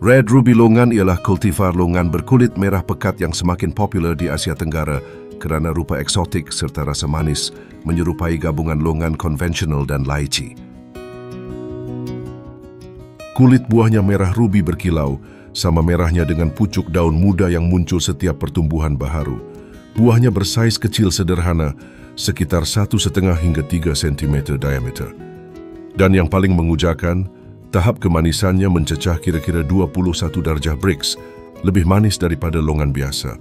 Red Ruby Longan ialah kultivar longan berkulit merah pekat yang semakin popular di Asia Tenggara kerana rupa eksotik serta rasa manis menyerupai gabungan longan konvensional dan laici. Kulit buahnya merah ruby berkilau, sama merahnya dengan pucuk daun muda yang muncul setiap pertumbuhan baharu. Buahnya bersaiz kecil sederhana, sekitar 1,5 hingga 3 cm diameter. Dan yang paling mengujakan, tahap kemanisannya mencecah kira-kira 21 darjah Brix, lebih manis daripada longan biasa.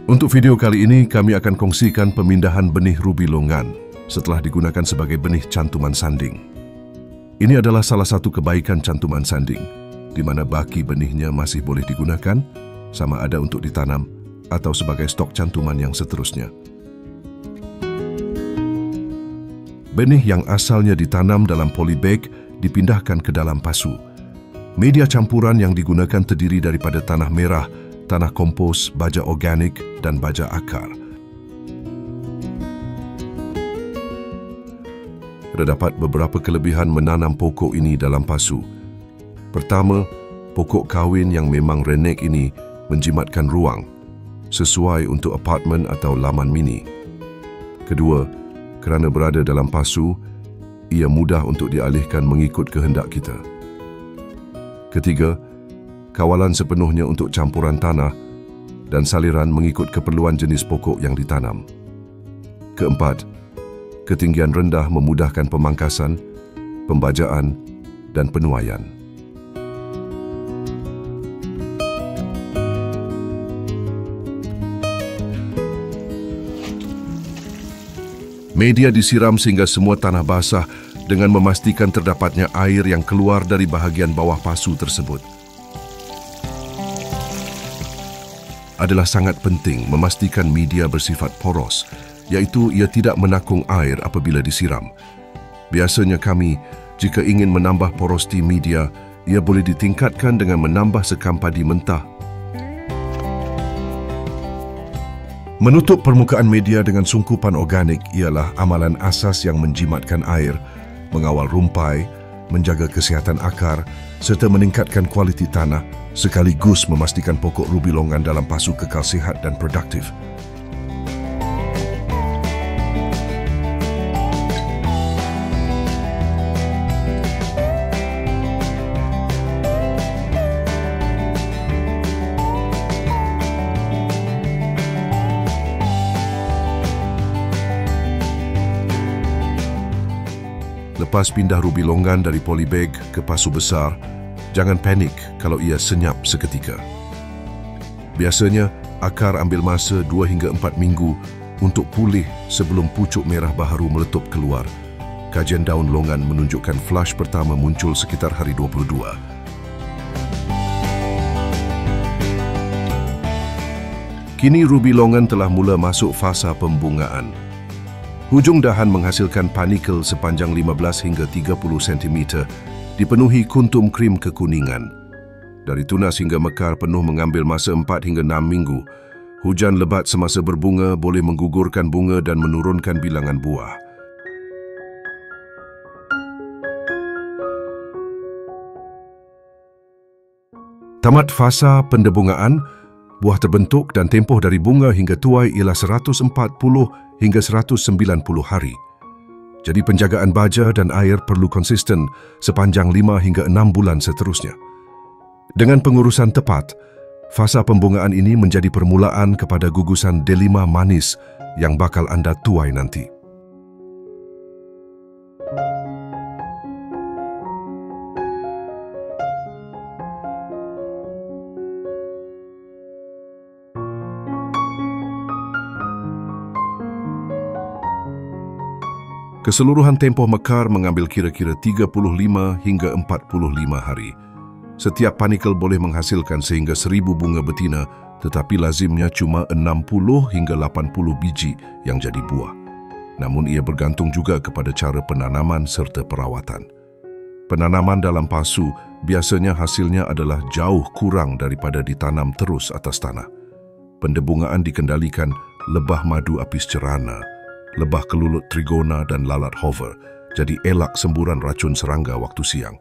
Untuk video kali ini, kami akan kongsikan pemindahan benih ruby longan setelah digunakan sebagai benih cantuman sanding. Ini adalah salah satu kebaikan cantuman sanding, di mana baki benihnya masih boleh digunakan, sama ada untuk ditanam atau sebagai stok cantuman yang seterusnya. Benih yang asalnya ditanam dalam polybag dipindahkan ke dalam pasu. Media campuran yang digunakan terdiri daripada tanah merah, tanah kompos, baja organik dan baja akar. Terdapat beberapa kelebihan menanam pokok ini dalam pasu. Pertama, pokok kawin yang memang renek ini menjimatkan ruang, sesuai untuk apartmen atau laman mini. Kedua, kerana berada dalam pasu, ia mudah untuk dialihkan mengikut kehendak kita. Ketiga, kawalan sepenuhnya untuk campuran tanah dan saliran mengikut keperluan jenis pokok yang ditanam. Keempat, ketinggian rendah memudahkan pemangkasan, pembajaan dan penuaian. Media disiram sehingga semua tanah basah dengan memastikan terdapatnya air yang keluar dari bahagian bawah pasu tersebut. Adalah sangat penting memastikan media bersifat poros, iaitu ia tidak menakung air apabila disiram. Biasanya kami, jika ingin menambah porositi media, ia boleh ditingkatkan dengan menambah sekam padi mentah. Menutup permukaan media dengan sungkupan organik ialah amalan asas yang menjimatkan air, mengawal rumpai, menjaga kesihatan akar serta meningkatkan kualiti tanah sekaligus memastikan pokok ruby longan dalam pasu kekal sihat dan produktif. Lepas pindah ruby longan dari polybag ke pasu besar, jangan panik kalau ia senyap seketika. Biasanya, akar ambil masa 2 hingga 4 minggu untuk pulih sebelum pucuk merah baharu meletup keluar. Kajian daun longan menunjukkan flush pertama muncul sekitar hari 22. Kini ruby longan telah mula masuk fasa pembungaan. Hujung dahan menghasilkan panikel sepanjang 15 hingga 30 cm, dipenuhi kuntum krim kekuningan. Dari tunas hingga mekar penuh mengambil masa 4 hingga 6 minggu. Hujan lebat semasa berbunga boleh menggugurkan bunga dan menurunkan bilangan buah. Tamat fasa pendebungaan, buah terbentuk dan tempoh dari bunga hingga tuai ialah 140 hingga 190 hari. Jadi penjagaan baja dan air perlu konsisten sepanjang 5 hingga 6 bulan seterusnya. Dengan pengurusan tepat, fasa pembungaan ini menjadi permulaan kepada gugusan delima manis yang bakal anda tuai nanti. Keseluruhan tempoh mekar mengambil kira-kira 35 hingga 45 hari. Setiap panikel boleh menghasilkan sehingga 1,000 bunga betina, tetapi lazimnya cuma 60 hingga 80 biji yang jadi buah. Namun ia bergantung juga kepada cara penanaman serta perawatan. Penanaman dalam pasu biasanya hasilnya adalah jauh kurang daripada ditanam terus atas tanah. Pendebungaan dikendalikan lebah madu apis cerana, lebah kelulut trigona dan lalat hover, jadi elak semburan racun serangga waktu siang.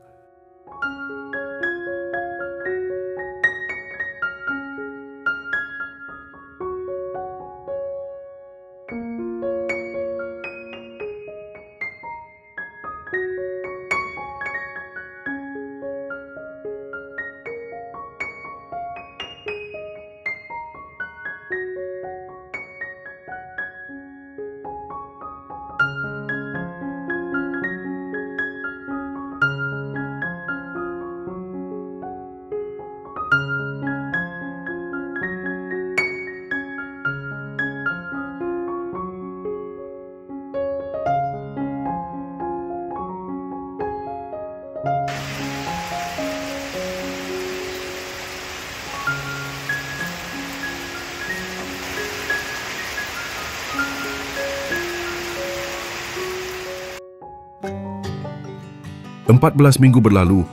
Empat 14 minggu berlalu,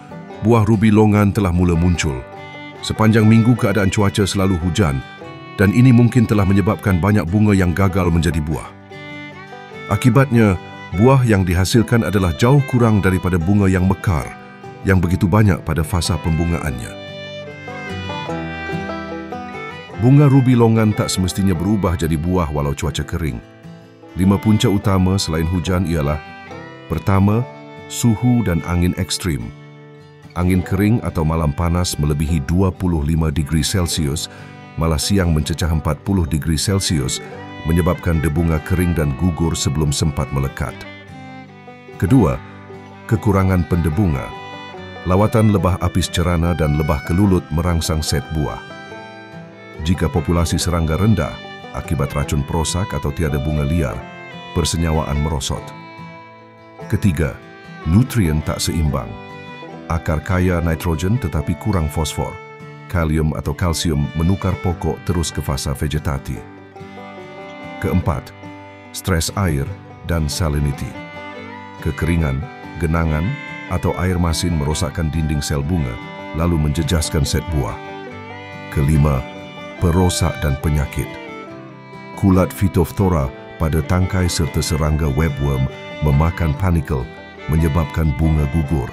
buah rubi longan telah mula muncul. Sepanjang minggu keadaan cuaca selalu hujan dan ini mungkin telah menyebabkan banyak bunga yang gagal menjadi buah. Akibatnya, buah yang dihasilkan adalah jauh kurang daripada bunga yang mekar yang begitu banyak pada fasa pembungaannya. Bunga rubi longan tak semestinya berubah jadi buah walau cuaca kering. 5 punca utama selain hujan ialah: pertama, suhu dan angin ekstrim. Angin kering atau malam panas melebihi 25 degree Celsius, malah siang mencecah 40 degree Celsius, menyebabkan debunga kering dan gugur sebelum sempat melekat. Kedua, kekurangan pendebunga. Lawatan lebah apis cerana dan lebah kelulut merangsang set buah. Jika populasi serangga rendah, akibat racun perosak atau tiada bunga liar, persenyawaan merosot. Ketiga, nutrien tak seimbang. Akar kaya nitrogen tetapi kurang fosfor. Kalium atau kalsium menukar pokok terus ke fasa vegetati. Keempat, stres air dan salinity. Kekeringan, genangan, atau air masin merosakkan dinding sel bunga, lalu menjejaskan set buah. Kelima, perosak dan penyakit. Kulat Phytophthora pada tangkai serta serangga webworm memakan panicle, menyebabkan bunga gugur.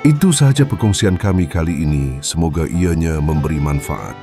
Itu sahaja perkongsian kami kali ini. Semoga ianya memberi manfaat.